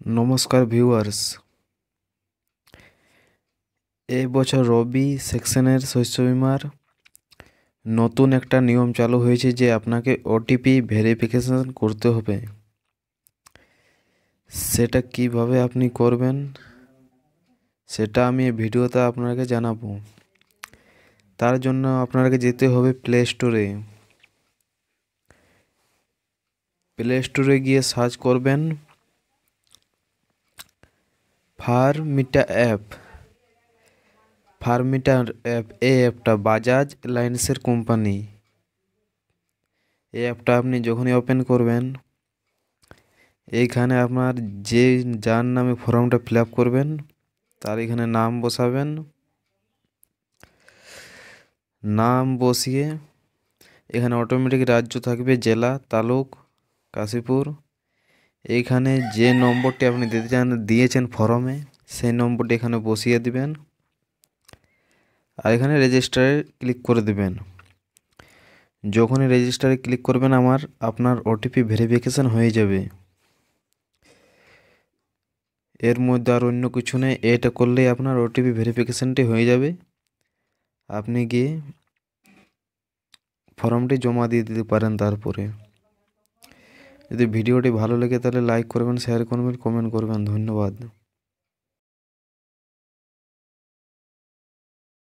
নমস্কার ভিউয়ার্স, এই বছর রবি সেকশনের শস্য বিমার নতুন একটা নিয়ম চালু হয়েছে যে আপনাকে ওটিপি ভেরিফিকেশন করতে হবে। সেটা কিভাবে আপনি করবেন সেটা আমি এই ভিডিওতে আপনাকে জানাবো। তার জন্য আপনাকে যেতে হবে প্লে স্টোরে গিয়ে সার্চ করবেন ফার্মিটা অ্যাপ। এই অ্যাপটা বাজাজ অ্যালায়েন্সের কোম্পানি। এই অ্যাপটা আপনি যখনই ওপেন করবেন, এইখানে আপনার যার নামে ফর্মটা ফিল আপ করবেন তার এখানে নাম বসাবেন। নাম বসিয়ে এখানে অটোমেটিক রাজ্য থাকবে, জেলা, তালুক, কাশীপুর। এইখানে যে নম্বরটি আপনি দিয়েছেন ফর্মে, সেই নম্বরটি এখানে বসিয়ে দিবেন আর এখানে রেজিস্টারে ক্লিক করে দেবেন। যখনই রেজিস্টারে ক্লিক করবেন আপনার ওটিপি ভেরিফিকেশন হয়ে যাবে। এর মধ্যে আর অন্য কিছু নেই, এটা করলেই আপনার ওটিপি ভেরিফিকেশনটি হয়ে যাবে। আপনি গিয়ে ফর্মটি জমা দিয়ে দিতে পারেন। তারপরে যদি ভিডিওটি ভালো লাগে তাহলে লাইক করবেন, শেয়ার করবেন, কমেন্ট করবেন। ধন্যবাদ।